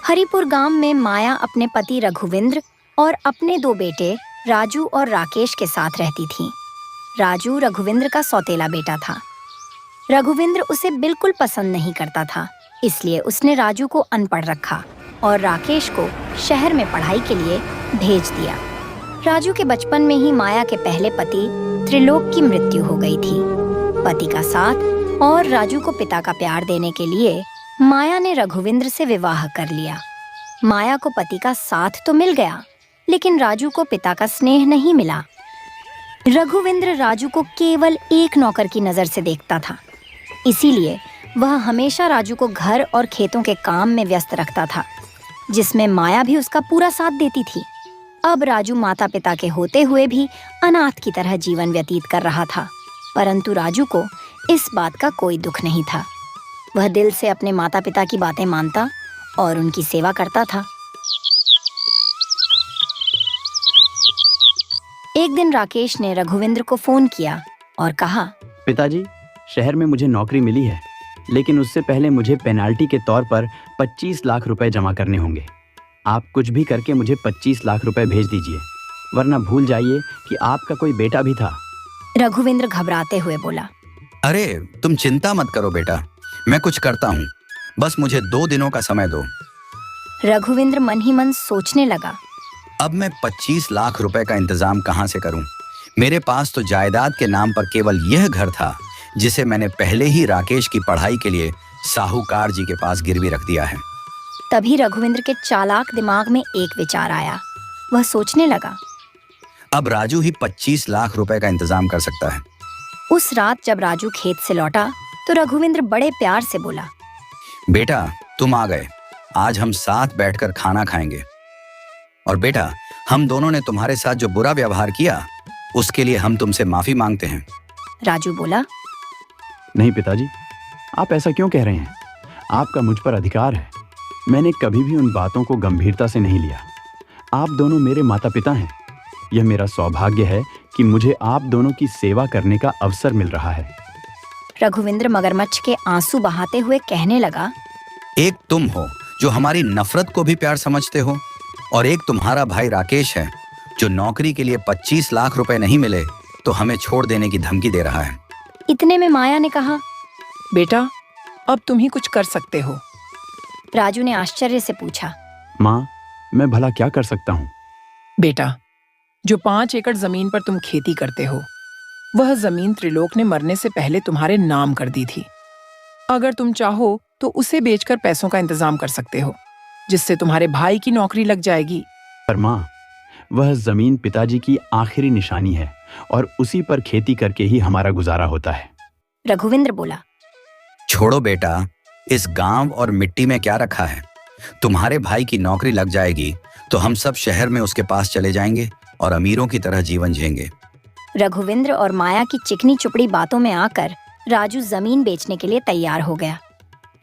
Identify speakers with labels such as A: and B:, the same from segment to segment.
A: हरिपुर गांव में माया अपने पति रघुविंद्र और अपने दो बेटे राजू और राकेश के साथ रहती थी। राजू रघुविंद्र का सौतेला बेटा था। रघुविंद्र उसे बिल्कुल पसंद नहीं करता था, इसलिए उसने राजू को अनपढ़ रखा और राकेश को शहर में पढ़ाई के लिए भेज दिया। राजू के बचपन में ही माया के पहले पति त्रिलोक की मृत्यु हो गई थी। पति का साथ और राजू को पिता का प्यार देने के लिए माया ने रघुविंद्र से विवाह कर लिया। माया को पति का साथ तो मिल गया, लेकिन राजू को पिता का स्नेह नहीं मिला। रघुविंद्र राजू को केवल एक नौकर की नजर से देखता था, इसीलिए वह हमेशा राजू को घर और खेतों के काम में व्यस्त रखता था, जिसमें माया भी उसका पूरा साथ देती थी। अब राजू माता पिता के होते हुए भी अनाथ की तरह जीवन व्यतीत कर रहा था, परंतु राजू को इस बात का कोई दुख नहीं था। वह दिल से अपने माता पिता की बातें मानता और उनकी सेवा करता था। एक दिन राकेश ने रघुविंद्र को फोन किया और कहा,
B: पिताजी, शहर में मुझे नौकरी मिली है, लेकिन उससे पहले मुझे पेनाल्टी के तौर पर 25 लाख रुपए जमा करने होंगे। आप कुछ भी करके मुझे 25 लाख रुपए भेज दीजिए, वरना भूल जाइए कि आपका कोई बेटा भी था।
A: रघुविंद्र घबराते हुए बोला,
C: अरे तुम चिंता मत करो बेटा, मैं कुछ करता हूँ, बस मुझे 2 दिनों का समय दो।
A: रघुविंद्र मन ही मन सोचने लगा,
C: अब मैं 25 लाख रुपए का इंतजाम कहाँ से करूं? मेरे पास तो जायदाद के नाम पर केवल यह घर था, जिसे मैंने पहले ही राकेश की पढ़ाई के लिए साहूकार जी के पास गिरवी रख दिया है।
A: तभी रघुविंद्र के चालाक दिमाग में एक विचार आया। वह सोचने लगा,
C: अब राजू ही 25 लाख रुपए का इंतजाम कर सकता है।
A: उस रात जब राजू खेत से लौटा तो रघुविंद्र बड़े प्यार से बोला,
C: बेटा तुम आ गए, आज हम साथ बैठकर खाना खाएंगे। और बेटा, हम दोनों ने तुम्हारे साथ जो बुरा व्यवहार किया, उसके लिए हम तुमसे माफी मांगते हैं।
A: राजू बोला,
B: नहीं पिताजी, आप ऐसा क्यों कह रहे हैं? आपका मुझ पर अधिकार है। मैंने कभी भी उन बातों को गंभीरता से नहीं लिया। आप दोनों मेरे माता पिता हैं। यह मेरा सौभाग्य है कि मुझे आप दोनों की सेवा करने का अवसर मिल रहा है।
A: रघुविंद्र मगरमच्छ के आंसू बहाते हुए कहने लगा,
C: एक तुम हो जो हमारी नफरत को भी प्यार समझते हो, और एक तुम्हारा भाई राकेश है जो नौकरी के लिए 25 लाख रुपए नहीं मिले तो हमें छोड़ देने की धमकी दे रहा है।
A: इतने में माया ने कहा,
D: बेटा, अब तुम ही कुछ कर सकते हो।
A: राजू ने आश्चर्य से पूछा,
B: माँ, मैं भला क्या कर सकता हूँ?
D: बेटा, जो 5 एकड़ जमीन पर तुम खेती करते हो, वह जमीन त्रिलोक ने मरने से पहले तुम्हारे नाम कर दी थी। अगर तुम चाहो तो उसे बेचकर पैसों का इंतजाम कर सकते हो, जिससे तुम्हारे भाई की नौकरी लग जाएगी।
B: पर माँ, वह जमीन पिताजी की आखिरी निशानी है और उसी पर खेती करके ही हमारा गुजारा होता है।
A: रघुविंद्र बोला,
C: छोड़ो बेटा, इस गांव और मिट्टी में क्या रखा है? तुम्हारे भाई की नौकरी लग जाएगी तो हम सब शहर में उसके पास चले जाएंगे और अमीरों की तरह जीवन जिएंगे।
A: रघुविंद्र और माया की चिकनी चुपड़ी बातों में आकर राजू जमीन बेचने के लिए तैयार हो गया।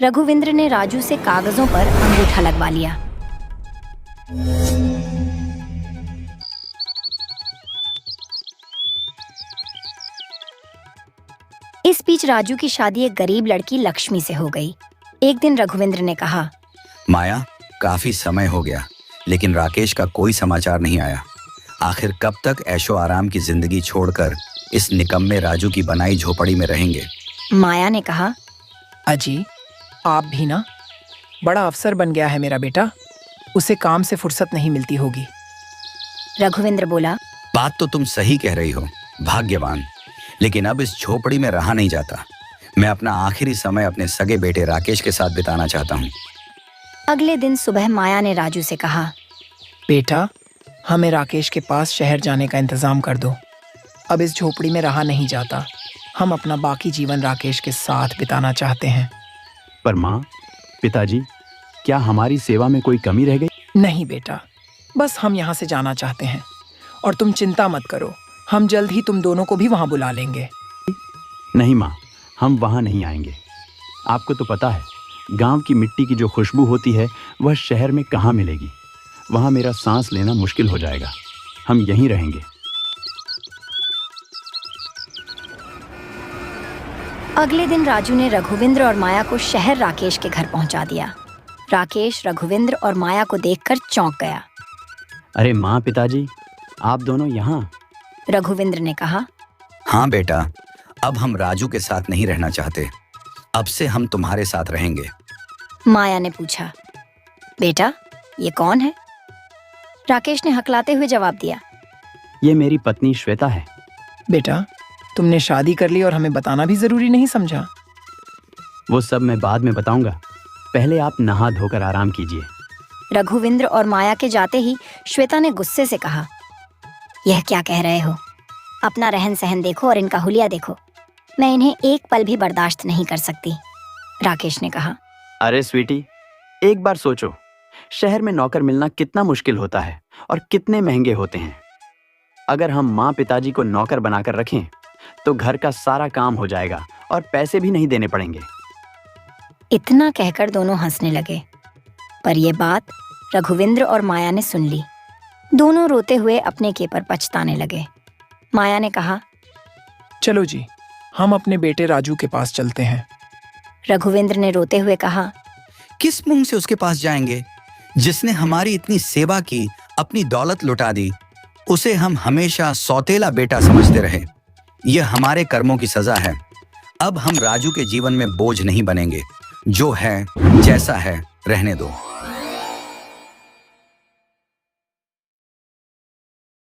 A: रघुविंद्र ने राजू से कागजों पर अंगूठा लगवा लिया। इस बीच राजू की शादी एक गरीब लड़की लक्ष्मी से हो गई। एक दिन रघुविंद्र ने कहा,
C: माया, काफी समय हो गया, लेकिन राकेश का कोई समाचार नहीं आया। आखिर कब तक ऐशो आराम की जिंदगी छोड़कर इस निकम्मे राजू की बनाई झोपड़ी में रहेंगे?
A: माया ने कहा,
D: अजी, आप भी ना, बड़ा अफसर बन गया है मेरा बेटा, उसे काम से फुर्सत नहीं मिलती होगी।
A: रघुविंद्र बोला,
C: बात तो तुम सही कह रही हो, भाग्यवान, लेकिन अब इस झोपड़ी में रहा नहीं जाता। मैं अपना आखिरी समय अपने सगे बेटे राकेश के साथ बिताना चाहता हूँ।
A: अगले दिन सुबह माया ने राजू से कहा,
D: बेटा, हमें राकेश के पास शहर जाने का इंतजाम कर दो। अब इस झोपड़ी में रहा नहीं जाता। हम अपना बाकी जीवन राकेश के साथ बिताना चाहते हैं।
B: पर माँ, पिताजी, क्या हमारी सेवा में कोई कमी रह गई?
D: नहीं बेटा, बस हम यहाँ से जाना चाहते हैं, और तुम चिंता मत करो, हम जल्द ही तुम दोनों को भी वहाँ बुला लेंगे।
B: नहीं माँ, हम वहाँ नहीं आएंगे। आपको तो पता है, गांव की मिट्टी की जो खुशबू होती है वह शहर में कहाँ मिलेगी। वहाँ मेरा सांस लेना मुश्किल हो जाएगा। हम यहीं रहेंगे।
A: अगले दिन राजू ने रघुविंद्र और माया को शहर राकेश के घर पहुंचा दिया। राकेश रघुविंद्र और माया को देखकर चौंक गया।
B: अरे माँ, पिताजी, आप दोनों यहाँ?
A: रघुविंद्र ने कहा।
C: हाँ बेटा, अब हम राजू के साथ नहीं रहना चाहते। अब से हम तुम्हारे साथ रहेंगे।
A: माया ने पूछा, बेटा ये कौन है? राकेश ने हकलाते हुए जवाब दिया,
B: ये मेरी पत्नी श्वेता है।
D: बेटा, तुमने शादी कर ली और हमें बताना भी जरूरी नहीं समझा?
B: वो सब मैं बाद में बताऊंगा, पहले आप नहा धोकर आराम कीजिए।
A: रघुविंद्र और माया के जाते ही श्वेता ने गुस्से से कहा, यह क्या कह रहे हो? अपना रहन सहन देखो और इनका हुलिया देखो। मैं इन्हें एक पल भी बर्दाश्त नहीं कर सकती। राकेश ने कहा।
B: अरे स्वीटी, एक बार सोचो, शहर में नौकर मिलना कितना मुश्किल होता है और कितने महंगे होते हैं। अगर हम माँ पिताजी को नौकर बनाकर रखें तो घर का सारा काम हो जाएगा और पैसे भी नहीं देने पड़ेंगे।
A: इतना कहकर दोनों हंसने लगे, पर यह बात रघुविंद्र और माया ने सुन ली। दोनों रोते हुए अपने के पर पछताने लगे। माया ने कहा,
D: चलो जी, हम अपने बेटे राजू के पास चलते हैं।
A: रघुविंद्र ने रोते हुए कहा,
C: किस मुंह से उसके पास जाएंगे जिसने हमारी इतनी सेवा की, अपनी दौलत लुटा दी? उसे हम हमेशा सौतेला बेटा समझते रहे। यह हमारे कर्मों की सजा है। अब हम राजू के जीवन में बोझ नहीं बनेंगे। जो है जैसा है रहने दो।